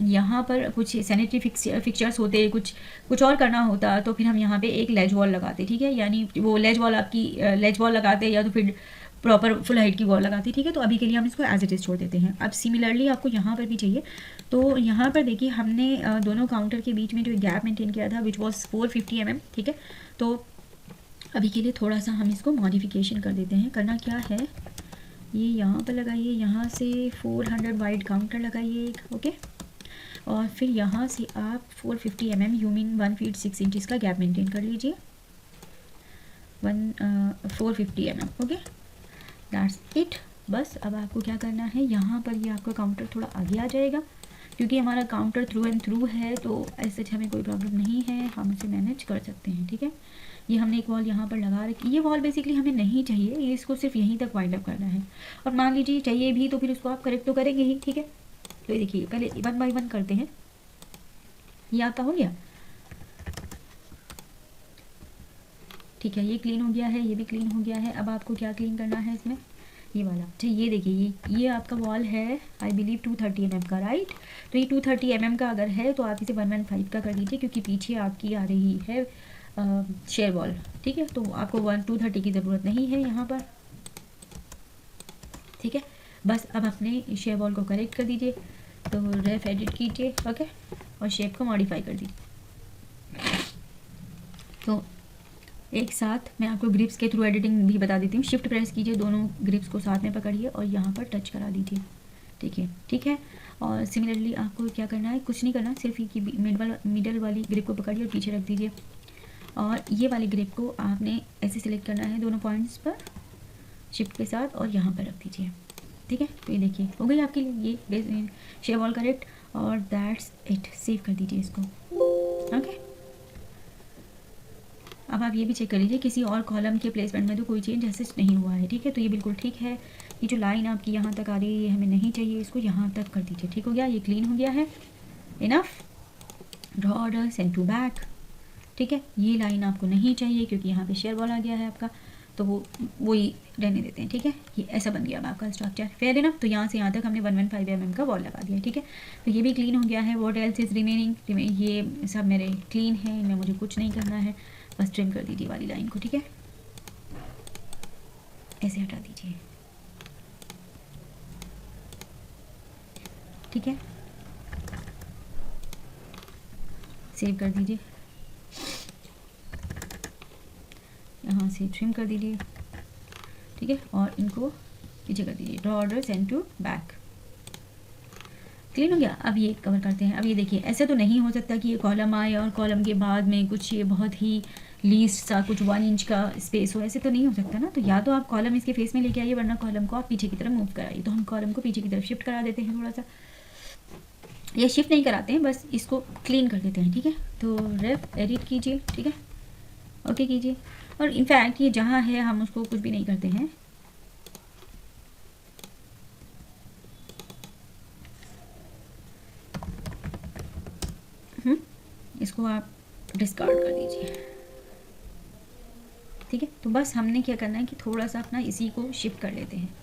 यहाँ पर कुछ सैनिटरी फिक्चर्स होते, कुछ और करना होता, तो फिर हम यहाँ पर एक लेज वॉल लगाते, ठीक है। यानी वो लेज वॉल आपकी लेज वॉल लगाते या तो फिर प्रॉपर फुल हाइट की वॉल लगाती, ठीक है। तो अभी के लिए हम इसको एज इट इज़ छोड़ देते हैं। अब सिमिलरली आपको यहाँ पर भी चाहिए, तो यहाँ पर देखिए हमने दोनों काउंटर के बीच में जो गैप मेंटेन किया था विच वॉज 450 mm, ठीक है। तो अभी के लिए थोड़ा सा हम इसको मॉडिफिकेशन कर देते हैं। करना क्या है, ये यहाँ पर लगाइए, यहाँ से 400 वाइड काउंटर लगाइए एक, ओके। और फिर यहाँ से आप 450 mm you mean 1 feet 6 inches का गैप मेंटेन कर लीजिए। 450 mm, ओके, दैट्स इट। बस अब आपको क्या करना है, यहाँ पर ये आपका काउंटर थोड़ा आगे आ जाएगा, क्योंकि हमारा काउंटर थ्रू एंड थ्रू है, तो ऐसे हमें कोई प्रॉब्लम नहीं है, हम इसे मैनेज कर सकते हैं। ठीक है, ये हमने एक वॉल यहाँ पर लगा रखी। ये वॉल बेसिकली हमें नहीं चाहिए, ये इसको सिर्फ यहीं तक वाइंड अप करना है। और मान लीजिए चाहिए भी तो फिर उसको आप करेक्ट तो करेंगे ही। ठीक है, तो ये देखिए पहले 1 बाय 1 करते हैं। ये आपका हो गया, ठीक है, ये क्लीन हो गया है, ये भी क्लीन हो गया है। अब आपको क्या क्लीन करना है इसमें, ये वाला। अच्छा ये देखिए, ये आपका वॉल है आई बिलीव 230 mm का, राइट। तो ये 230 mm का अगर है तो आप इसे 115 का कर दीजिए, क्योंकि पीछे आपकी आ रही है शेयर वॉल। ठीक है, तो आपको 230 की ज़रूरत नहीं है यहाँ पर। ठीक है, बस अब अपने शेयर वॉल को करेक्ट कर दीजिए, तो रेफ एडिट कीजिए, ओके, और शेप को मॉडिफाई कर दीजिए। तो एक साथ मैं आपको ग्रिप्स के थ्रू एडिटिंग भी बता देती हूँ। शिफ्ट प्रेस कीजिए, दोनों ग्रिप्स को साथ में पकड़िए और यहाँ पर टच करा दीजिए। ठीक है। और सिमिलरली आपको क्या करना है, कुछ नहीं करना, सिर्फ ये मिडल वाली ग्रिप को पकड़िए और पीछे रख दीजिए। और ये वाली ग्रिप को आपने ऐसे सिलेक्ट करना है दोनों पॉइंट्स पर शिफ्ट के साथ, और यहाँ पर रख दीजिए। ठीक है, तो ये देखिए हो गई आपके लिए ये शेप वॉल करेक्ट, और दैट्स इट। सेव कर दीजिए इसको, ओके। अब आप ये भी चेक कर लीजिए किसी और कॉलम के प्लेसमेंट में तो कोई चेंज ऐसे नहीं हुआ है। ठीक है, तो ये बिल्कुल ठीक है। ये जो लाइन आपकी यहाँ तक आ रही है ये हमें नहीं चाहिए, इसको यहाँ तक कर दीजिए। ठीक हो गया, ये क्लीन हो गया है, enough. Draw order, send to back. ठीक है, ये लाइन आपको नहीं चाहिए क्योंकि यहाँ पे शेयर वॉल आ गया है आपका, तो वो ही रहने देते हैं। ठीक है, ये ऐसा बन गया अब आपका स्ट्रक्चर, फेयर इनफ। तो यहाँ से यहाँ तक हमने 115 mm का वॉल लगा दिया। ठीक है, तो ये भी क्लीन हो गया है। व्हाट एल्स इज रिमेनिंग, ये सब मेरे क्लीन है, इनमें मुझे कुछ नहीं करना है, बस ट्रिम कर दीजिए वाली लाइन को। ठीक है, ऐसे हटा दीजिए। ठीक है, सेव कर दीजिए, यहाँ से ट्रिम कर दीजिए। ठीक है, और इनको पीछे कर दीजिए। Draw order, send to back. Clean हो गया। अब ये कवर करते हैं। अब ये देखिए, ऐसे तो नहीं हो सकता कि ये कॉलम आए और कॉलम के बाद में कुछ ये बहुत ही लीस्ट सा कुछ 1 इंच का स्पेस हो, ऐसे तो नहीं हो सकता ना। तो या तो आप कॉलम इसके फेस में लेके आइए, वरना कॉलम को आप पीछे की तरफ मूव कराइए। तो हम कॉलम को पीछे की तरफ शिफ्ट करा देते हैं थोड़ा सा, ये शिफ्ट नहीं कराते हैं, बस इसको क्लीन कर देते हैं। ठीक है, तो रेफ एडिट कीजिए। ठीक है, ओके कीजिए। और इनफैक्ट ये जहाँ है हम उसको कुछ भी नहीं करते हैं, इसको आप डिस्कार्ड कर दीजिए। ठीक है, तो बस हमने क्या करना है कि थोड़ा सा अपना इसी को शिफ्ट कर लेते हैं।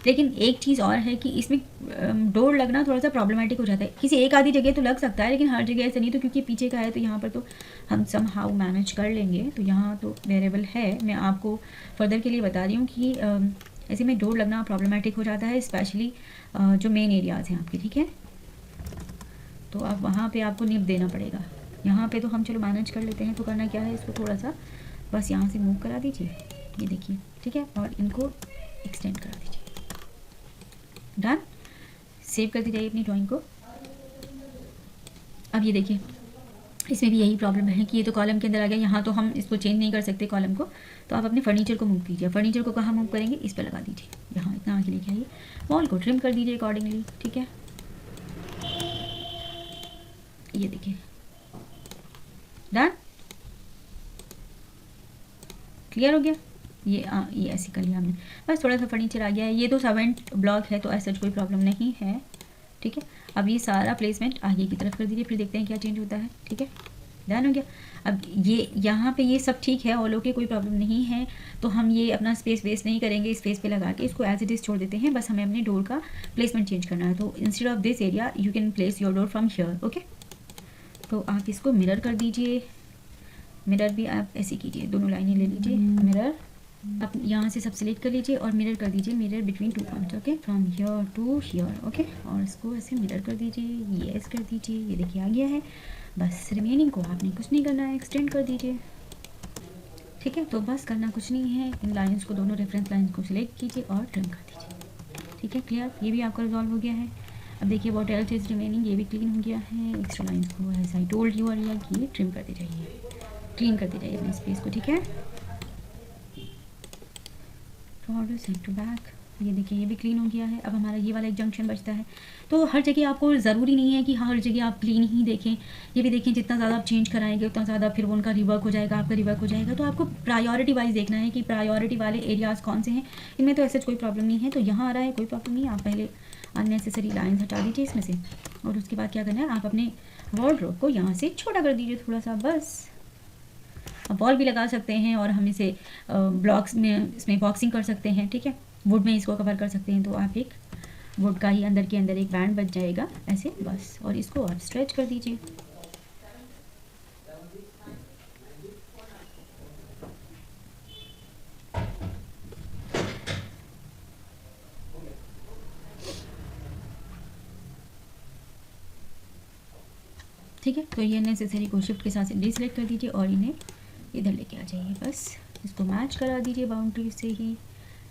लेकिन एक चीज़ और है कि इसमें डोर लगना थोड़ा सा प्रॉब्लमेटिक हो जाता है। किसी एक आधी जगह तो लग सकता है, लेकिन हर जगह ऐसे नहीं। तो क्योंकि पीछे का है तो यहाँ पर तो हम सम हाउ मैनेज कर लेंगे। तो यहाँ तो वेरिएबल है, मैं आपको फर्दर के लिए बता रही हूँ कि ऐसे में डोर लगना प्रॉब्लमेटिक हो जाता है, स्पेशली जो मेन एरियाज़ हैं आपके। ठीक है, तो अब वहाँ पर आपको निप देना पड़ेगा। यहाँ पर तो हम चलो मैनेज कर लेते हैं। तो करना क्या है, इसको थोड़ा सा बस यहाँ से मूव करा दीजिए, ये देखिए। ठीक है, और इनको एक्सटेंड करा दीजिए। डन, सेव कर दीजिए अपनी ड्राइंग को। अब ये देखिए, इसमें भी यही प्रॉब्लम है कि ये तो कॉलम के अंदर आ गया। यहाँ तो हम इसको चेंज नहीं कर सकते कॉलम को, तो आप अपने फर्नीचर को मूव कीजिए। फर्नीचर को कहाँ मूव करेंगे, इस पर लगा दीजिए, यहाँ इतना आगे लेके आइए। वॉल को ट्रिम कर दीजिए अकॉर्डिंगली। ठीक है, ये देखिए, डन, क्लियर हो गया। ये ऐसे कर लिया हमने, बस थोड़ा सा फर्नीचर आ गया है। ये तो सर्वेंट ब्लॉक है, तो ऐसा कोई प्रॉब्लम नहीं है। ठीक है, अब ये सारा प्लेसमेंट आगे की तरफ कर दीजिए, फिर देखते हैं क्या चेंज होता है। ठीक है, डन हो गया। अब ये यहाँ पे ये सब ठीक है, ऑल ओके, कोई प्रॉब्लम नहीं है। तो हम ये अपना स्पेस वेस्ट नहीं करेंगे, स्पेस पे लगा के इसको एज इट इज़ छोड़ देते हैं। बस हमें अपने डोर का प्लेसमेंट चेंज करना है। तो instead of this area you can place your door from here. Okay, तो आप इसको मिरर कर दीजिए। मिरर भी आप ऐसे कीजिए, दोनों लाइनें ले लीजिए, मिरर आप यहाँ से सब सिलेक्ट कर लीजिए और मिरर कर दीजिए, mirror between 2 points. Okay, from here to here. Okay, और इसको ऐसे मिरर कर दीजिए, ये कर दीजिए, ये देखिए आ गया है। बस रिमेनिंग को आपने कुछ नहीं करना है, एक्सटेंड कर दीजिए। ठीक है, तो बस करना कुछ नहीं है, इन लाइन्स को, दोनों रेफरेंस लाइन्स को सिलेक्ट कीजिए और ट्रिम कर दीजिए। ठीक है, क्लियर, ये भी आपका रिजॉल्व हो गया है। अब देखिए व्हाट एल्स इज रिमेनिंग, ये भी क्लीन हो गया है। एक्स्ट्रा लाइंस को as I told you earlier कि ट्रिम करते जाइए, क्लीन करते जाइए अपने स्पेस को, ठीक है। फॉरवर्ड सेंटर टू बैक, ये देखिए ये भी क्लीन हो गया है। अब हमारा ये वाला एक जंक्शन बचता है। तो हर जगह आपको ज़रूरी नहीं है कि हर जगह आप क्लीन ही देखें, ये भी देखें जितना ज़्यादा आप चेंज कराएंगे उतना ज़्यादा फिर वो उनका रिवर्क हो जाएगा, आपका रिवर्क हो जाएगा। तो आपको प्रायोरिटी वाइज देखना है कि प्रायोरिटी वाले एरियाज़ कौन से हैं। इनमें तो ऐसा कोई प्रॉब्लम नहीं है, तो यहाँ आ रहा है कोई प्रॉब्लम नहीं है। आप पहले अननेसेसरी लाइन्स हटा दीजिए इसमें से, और उसके बाद क्या करना है, आप अपने वार्डरोब को यहाँ से छोटा कर दीजिए थोड़ा सा, बस। आप वॉल भी लगा सकते हैं और हम इसे ब्लॉक्स में इसमें बॉक्सिंग कर सकते हैं, ठीक है। वुड में इसको कवर कर सकते हैं, तो आप एक वुड का ही अंदर के अंदर एक बैंड बच जाएगा ऐसे, बस। और इसको आप स्ट्रेच कर दीजिए। ठीक है, तो ये नेसेसरी को शिफ्ट के साथ से डिसलेक्ट कर दीजिए और इन्हें इधर लेके आ जाइए, बस। इसको मैच करा दीजिए बाउंड्री से ही,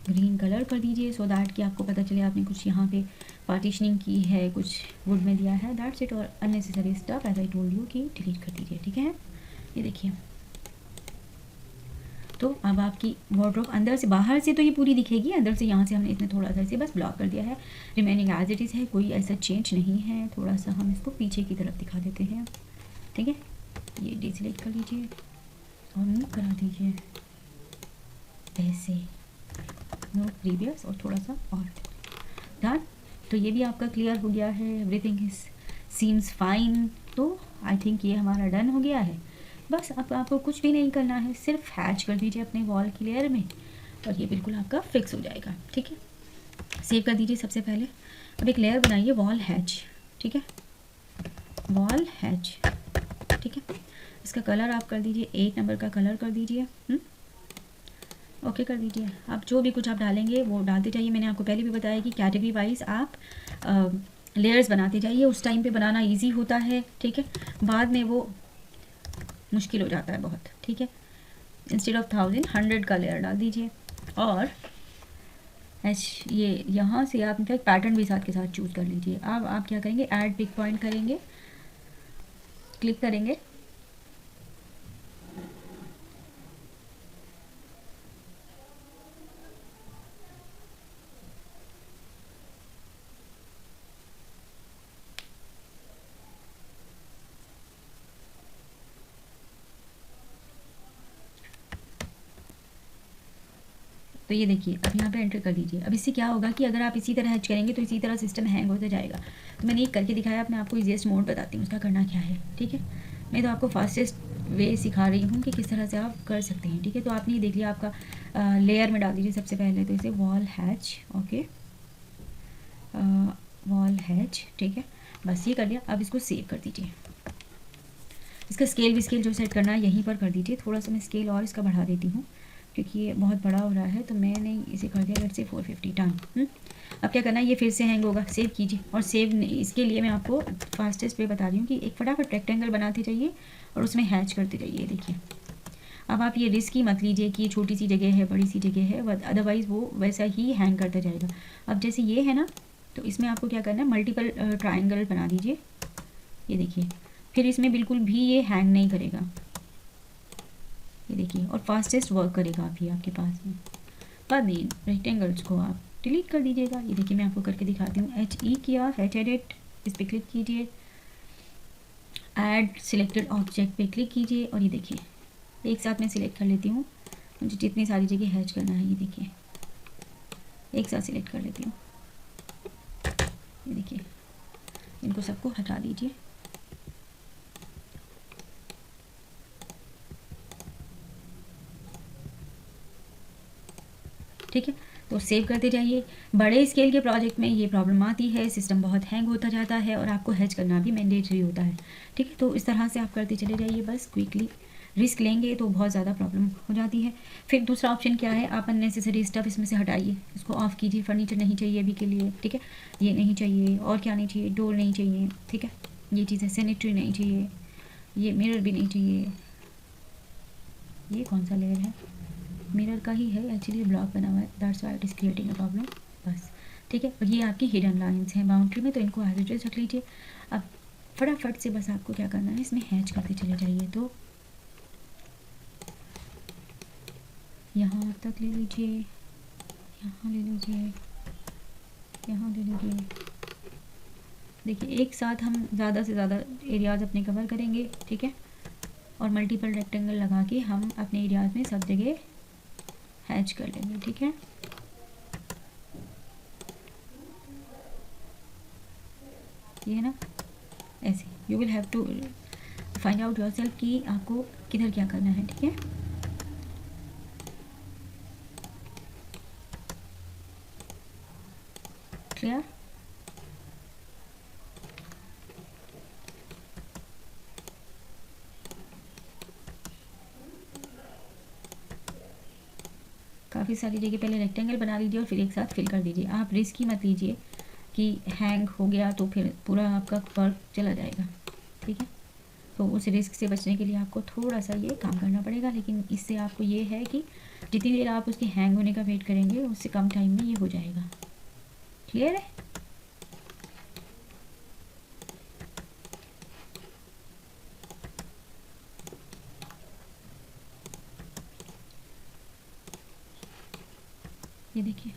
ग्रीन कलर कर दीजिए सो दैट कि आपको पता चले आपने कुछ यहाँ पे पार्टीशनिंग की है, कुछ वुड में दिया है, दैट्स इट। और unnecessary stuff as I told you कि डिलीट कर दीजिए, ठीक है। ये देखिए, तो अब आपकी वार्डरोब अंदर से, बाहर से तो ये पूरी दिखेगी, अंदर से यहाँ से हमने इसमें थोड़ा सा इसे बस ब्लॉक कर दिया है। रिमेनिंग एज इट इज़ है, कोई ऐसा चेंज नहीं है। थोड़ा सा हम इसको पीछे की तरफ दिखा देते हैं, ठीक है। ये डिसलेक्ट कर लीजिए और मूव करा दीजिए ऐसे, नो प्रीवियस, और थोड़ा सा और डन। तो ये भी आपका क्लियर हो गया है, एवरीथिंग इज सीम्स फाइन। तो आई थिंक ये हमारा डन हो गया है। बस अब आपको कुछ भी नहीं करना है, सिर्फ हैच कर दीजिए अपने वॉल की लेयर में और ये बिल्कुल आपका फिक्स हो जाएगा, ठीक है। सेव कर दीजिए सबसे पहले। अब एक लेयर बनाइए वॉल हैच, ठीक है, वॉल हैच, ठीक है। इसका कलर आप कर दीजिए 8 नंबर का कलर कर दीजिए, ओके कर दीजिए। आप जो भी कुछ आप डालेंगे वो डालते जाइए। मैंने आपको पहले भी बताया कि कैटेगरी वाइज आप लेयर्स बनाते जाइए, उस टाइम पे बनाना इजी होता है, ठीक है। बाद में वो मुश्किल हो जाता है बहुत, ठीक है। इंस्टेड ऑफ 1000 100 का लेयर डाल दीजिए और ये यहाँ से आप इनफैक्ट पैटर्न भी साथ के साथ चूज़ कर लीजिए। अब आप क्या करेंगे, ऐड पिक पॉइंट करेंगे, क्लिक करेंगे, तो ये देखिए अब यहाँ पे एंटर कर दीजिए। अब इससे क्या होगा कि अगर आप इसी तरह हैच करेंगे तो इसी तरह सिस्टम हैंग होता जाएगा। तो मैंने एक करके दिखाया, मैं आपको ईजीएस्ट मोड बताती हूँ उसका करना क्या है, ठीक है। मैं तो आपको फास्टेस्ट वे सिखा रही हूँ कि किस तरह से आप कर सकते हैं, ठीक है। तो आपने ये देख लिया, आपका लेयर में डाल दीजिए सबसे पहले, तो इसे wall hatch, okay, wall hatch, ठीक है। बस ये कर लिया। अब इसको सेव कर दीजिए। इसका स्केल जो सेट करना है यहीं पर कर दीजिए। थोड़ा सा मैं स्केल और इसका बढ़ा देती हूँ क्योंकि ये बहुत बड़ा हो रहा है, तो मैंने इसे कर दिया लेट्स से 450 टन। अब क्या करना है, ये फिर से हैंग होगा, सेव कीजिए। और सेव इसके लिए मैं आपको फास्टेस्ट वे बता रही हूँ कि एक फटाफट रेक्टेंगल बनाते जाइए और उसमें हैच करते जाइए। देखिए अब आप ये रिस्क ही मत लीजिए कि छोटी सी जगह है बड़ी सी जगह है, अदरवाइज़ वो वैसा ही हैंग करता जाएगा। अब जैसे ये है ना, तो इसमें आपको क्या करना है, मल्टीपल ट्राइंगल बना दीजिए। ये देखिए फिर इसमें बिल्कुल भी ये हैंग नहीं करेगा, ये देखिए, और फास्टेस्ट वर्क करेगा अभी आपके पास में। बाद में रेक्टेंगल्स को आप डिलीट कर दीजिएगा। ये देखिए मैं आपको करके दिखाती हूँ। HE किया, हैच एडिट, इस पर क्लिक कीजिए, ऐड सिलेक्टेड ऑब्जेक्ट पे क्लिक कीजिए और ये देखिए एक साथ मैं सिलेक्ट कर लेती हूँ, मुझे जितनी सारी जगह हैच करना है ये देखिए एक साथ सिलेक्ट कर लेती हूँ। ये देखिए इनको सबको हटा दीजिए। ठीक है, तो सेव करते जाइए। बड़े स्केल के प्रोजेक्ट में ये प्रॉब्लम आती है, सिस्टम बहुत हैंग होता जाता है और आपको हैच करना भी मैंडेटरी होता है, ठीक है। तो इस तरह से आप करते चले जाइए बस क्विकली। रिस्क लेंगे तो बहुत ज़्यादा प्रॉब्लम हो जाती है। फिर दूसरा ऑप्शन क्या है, आप अननेसेसरी स्टफ इसमें से हटाइए, इसको ऑफ़ कीजिए। फर्नीचर नहीं चाहिए अभी के लिए, ठीक है, ये नहीं चाहिए, और क्या नहीं चाहिए, डोर नहीं चाहिए, ठीक है, ये चीज़ें सैनिटरी नहीं चाहिए, ये मिरर भी नहीं चाहिए। ये कौन सा लेयर है, मिरर का ही है एक्चुअली, ब्लॉक बना हुआ है, that's why it is creating a problem. बस ठीक है। और ये आपकी हिडन लाइंस हैं बाउंड्री में, तो इनको एज इट इज रख लीजिए। अब फटाफट से बस आपको क्या करना है, इसमें हैच करते चले जाइए। तो यहाँ तक ले लीजिए, यहाँ ले लीजिए, यहाँ ले लीजिए। देखिए एक साथ हम ज़्यादा से ज़्यादा एरियाज़ अपने कवर करेंगे, ठीक है। और मल्टीपल रेक्टेंगल लगा के हम अपने एरियाज़ में सब जगह हैच कर लेंगे, ठीक है। ये है ना, ऐसे you will have to find out yourself कि आपको किधर क्या करना है, ठीक है। क्लियर। काफ़ी सारी जगह पहले रेक्टेंगल बना लीजिए और फिर एक साथ फिल कर दीजिए। आप रिस्क ही मत लीजिए कि हैंग हो गया तो फिर पूरा आपका वर्क चला जाएगा, ठीक है। तो उस रिस्क से बचने के लिए आपको थोड़ा सा ये काम करना पड़ेगा, लेकिन इससे आपको ये है कि जितनी देर आप उसके हैंग होने का वेट करेंगे उससे कम टाइम में ये हो जाएगा। क्लियर है। ये देखिए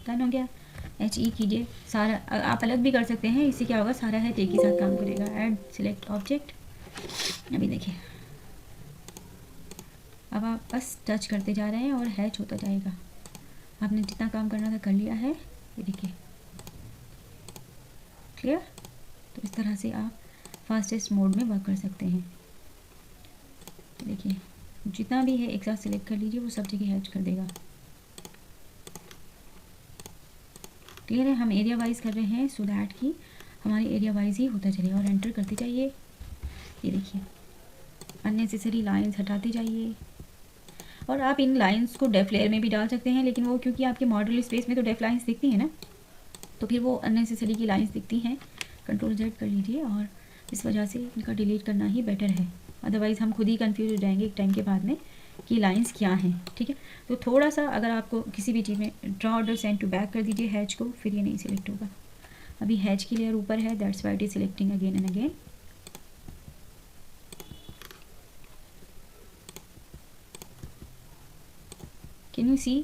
डन हो गया। HE कीजिए सारा, आप अलग भी कर सकते हैं, इससे क्या होगा सारा है एक ही साथ काम करेगा। Add select object. अभी देखिए अब आप बस टच करते जा रहे हैं और हैच होता जाएगा। आपने जितना काम करना था कर लिया है, ये देखिए क्लियर। तो इस तरह से आप फास्टेस्ट मोड में वर्क कर सकते हैं। देखिए जितना भी है एक साथ सिलेक्ट कर लीजिए, वो सब जगह हैच कर देगा। क्लियर है। हम एरिया वाइज कर रहे हैं सो दैट कि हमारे एरिया वाइज ही होता चलेगा। और एंटर करते जाइए। ये देखिए अननेसेसरी लाइंस हटाते जाइए। और आप इन लाइंस को डेफ लेयर में भी डाल सकते हैं, लेकिन वो क्योंकि आपके मॉडल स्पेस में तो डेफ लाइंस दिखती हैं ना, तो फिर वो अननेसेसरी की लाइंस दिखती हैं। कंट्रोल Z कर लीजिए और इस वजह से इनका डिलीट करना ही बेटर है। अदरवाइज़ हम खुद ही कंफ्यूज हो जाएंगे एक टाइम के बाद में कि लाइंस क्या हैं, ठीक है। तो थोड़ा सा अगर आपको किसी भी चीज़ में draw order send to back कर दीजिए हैच को, फिर ये नहीं सिलेक्ट होगा। अभी हैच की लेयर ऊपर है, that's why it is selecting again and again. Can you see.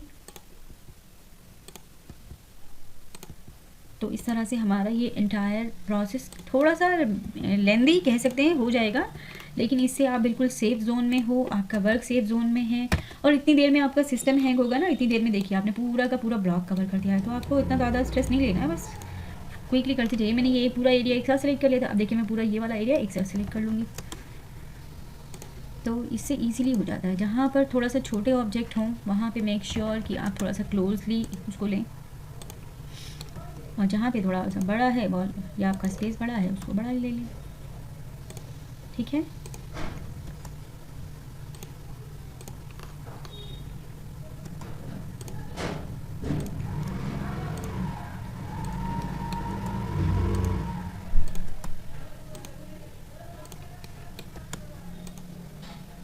तो इस तरह से हमारा ये एंटायर प्रोसेस थोड़ा सा लेंदी कह सकते हैं हो जाएगा, लेकिन इससे आप बिल्कुल सेफ जोन में हो, आपका वर्क सेफ जोन में है। और इतनी देर में आपका सिस्टम हैंग होगा ना, इतनी देर में देखिए आपने पूरा का पूरा ब्लॉक कवर कर दिया है। तो आपको इतना ज़्यादा स्ट्रेस नहीं लेना है, बस क्विकली करते जाइए। मैंने ये पूरा एरिया एक साथ सेलेक्ट कर लिया था, अब देखिए मैं पूरा ये वाला एरिया एक साथ सेलेक्ट कर लूँगी। तो इससे ईजिली हो जाता है। जहाँ पर थोड़ा सा छोटे ऑब्जेक्ट हों वहाँ पे मेक श्योर कि आप थोड़ा सा क्लोजली उसको लें, और जहाँ पे थोड़ा सा बड़ा है वॉल या आपका स्पेस बड़ा है उसको बड़ा ही ले लें, ठीक है।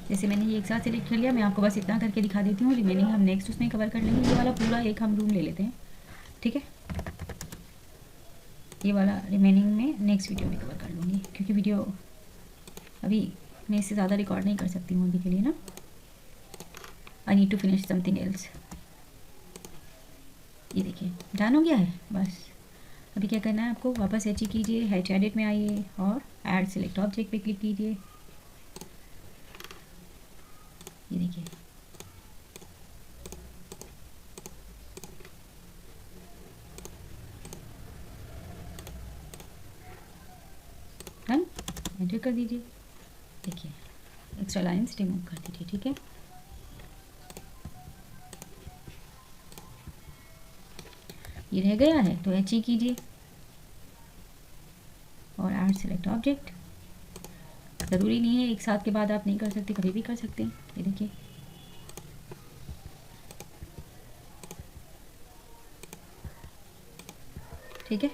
जैसे मैंने ये एक साथ सेलेक्ट कर लिया, मैं आपको बस इतना करके दिखा देती हूँ। रिमेनिंग हम नेक्स्ट उसमें कवर कर लेंगे। ये वाला पूरा एक हम रूम ले लेते हैं, ठीक है। ये वाला रिमेनिंग में नेक्स्ट वीडियो में कवर कर लूँगी, क्योंकि वीडियो अभी मैं इससे ज़्यादा रिकॉर्ड नहीं कर सकती हूँ अभी के लिए ना। I need to finish something else. ये देखिए डन हो गया है। बस अभी क्या करना है आपको, वापस HE कीजिए, हैच एडिट में आइए और ऐड सिलेक्ट ऑब्जेक्ट पे क्लिक कीजिए। ये देखिए डन। एंटर कर दीजिए। देखिए एक्स्ट्रा लाइन्स रिमूव कर दीजिए, ठीक है। ये रह गया है तो HE कीजिए और ऐड सिलेक्ट ऑब्जेक्ट। ज़रूरी नहीं है एक साथ के बाद आप नहीं कर सकते, कभी भी कर सकते हैं। ये देखिए ठीक है,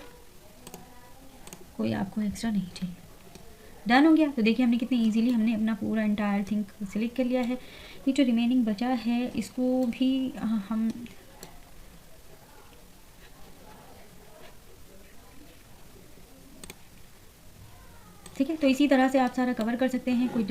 कोई आपको एक्स्ट्रा नहीं चाहिए। डन हो गया। तो देखिए हमने कितनी इजीली हमने अपना पूरा एंटायर थिंग सिलेक्ट कर लिया है। ये जो रिमेनिंग बचा है इसको भी हम ठीक है, तो इसी तरह से आप सारा कवर कर सकते हैं। कोई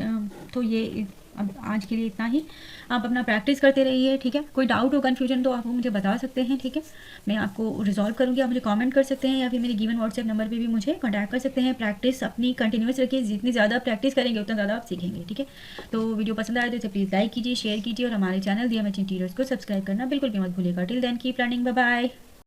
तो ये अब आज के लिए इतना ही। आप अपना प्रैक्टिस करते रहिए, ठीक है। कोई डाउट हो, कन्फ्यूजन तो आप मुझे बता सकते हैं, ठीक है। मैं आपको रिजॉल्व करूँगी। आप मुझे कमेंट कर सकते हैं या फिर मेरे गिवन व्हाट्सएप नंबर पे भी मुझे कॉन्टैक्ट कर सकते हैं। प्रैक्टिस अपनी कंटिन्यूस रखिए, जितनी ज़्यादा प्रैक्टिस करेंगे उतना ज़्यादा आप सीखेंगे, ठीक है। तो वीडियो पसंद आए तो इसे प्लीज़ लाइक कीजिए, शेयर कीजिए और हमारे चैनल DMH इंटीरियर्स को सब्सक्राइब करना बिल्कुल भी मत भूलिएगा। Till then keep learning, bye bye.